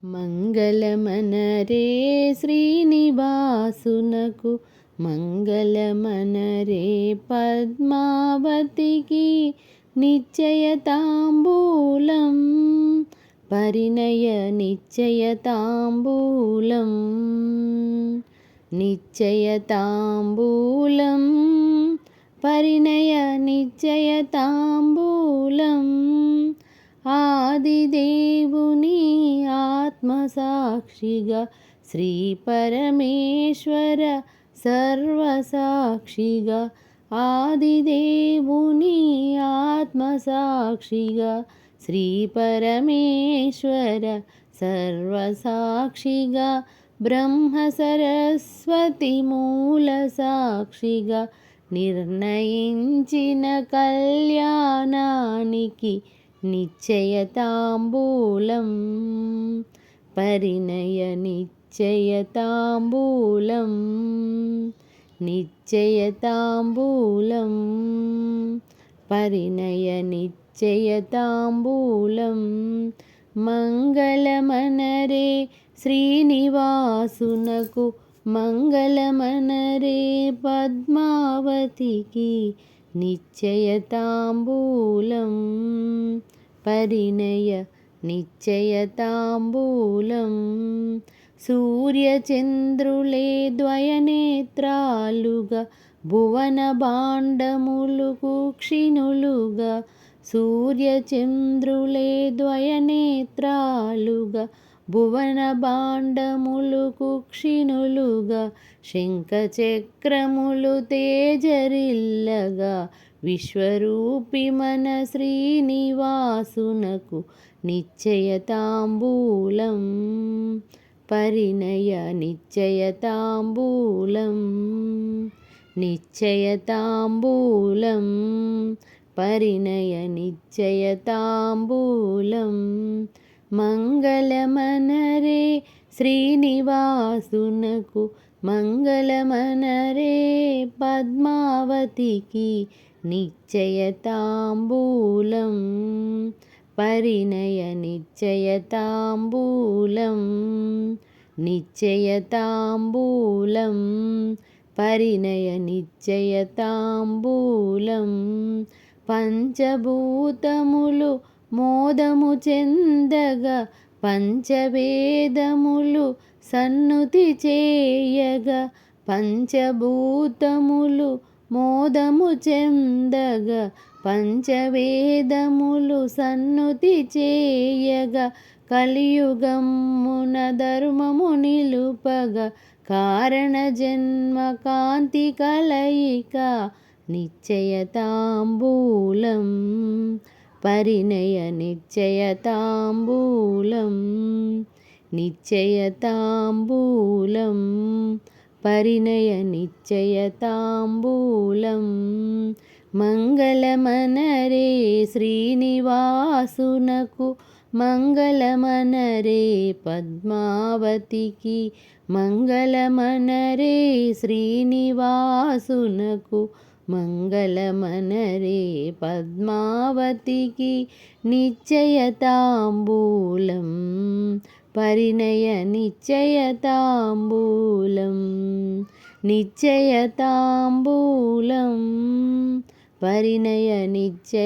మంగళమనరే శ్రీనివాసునకు మంగళమనరే పద్మావతికి నిశ్చయతాంబూలం పరిణయ నిశ్చయతాంబూలం నిశ్చయతాంబూలం పరిణయ నిశ్చయతాంబూలం ఆదిదేవుని ఆత్మసాక్షిగా శ్రీ పరమేశ్వర సర్వసాక్షిగా ఆదిదేవుని ఆత్మసాక్షిగా శ్రీ పరమేశ్వర సర్వసాక్షిగా బ్రహ్మ సరస్వతి మూల సాక్షిగా నిర్ణయించిన కళ్యాణానికి నిశ్చయతాంబూలం పరిణయ నిశ్చయతాంబూలం నిశ్చయతాంబూలం పరిణయ నిశ్చయతాంబూలం మంగళమనరే శ్రీనివాసునకు మంగళమనరే పద్మావతికి నిశ్చయతాంబూలం పరిణయ నిశ్చయతాంబూలం సూర్యచంద్రులే ద్వయనేత్రాలుగా భువన భాండములు కుక్షిణులుగా సూర్యచంద్రులే ద్వయనేత్రాలుగా భువన భాండములు కుక్షిణులుగా శంఖచక్రములు తేజరిల్లగా విశ్వరూపి మన శ్రీనివాసునకు నిశ్చయతాంబూలం పరిణయ నిశ్చయతాంబూలం నిశ్చయతాంబూలం పరిణయ నిశ్చయతాంబూలం మంగళమనరే శ్రీనివాసునకు మంగళమనరే పద్మావతికి నిశ్చయతాంబూలం పరిణయ నిశ్చయతాంబూలం నిశ్చయతాంబూలం పరిణయ నిశ్చయతాంబూలం పంచభూతములు మోదము చెందగా పంచవేదములు సన్నుతి చేయగా పంచభూతములు మోదము చెందగా పంచవేదములు సన్నుతి చేయగా కలియుగమున ధర్మము నిలుపగా కారణ జన్మ కాంతి కలయిక నిశ్చయతాంబూలం పరిణయ నిశ్చయతాంబూలం నిశ్చయతాంబూలం పరిణయ నిశ్చయతాంబూలం మంగళమనరే శ్రీనివాసునకు మంగళమనరే పద్మావతికి మంగళమనరే శ్రీనివాసునకు మంగళమనరే పద్మావతికి నిశ్చయతాంబూలం పరిణయ నిశ్చయతాంబూలం నిశ్చయతాంబూలం పరిణయ నిశ్చయతాంబూలం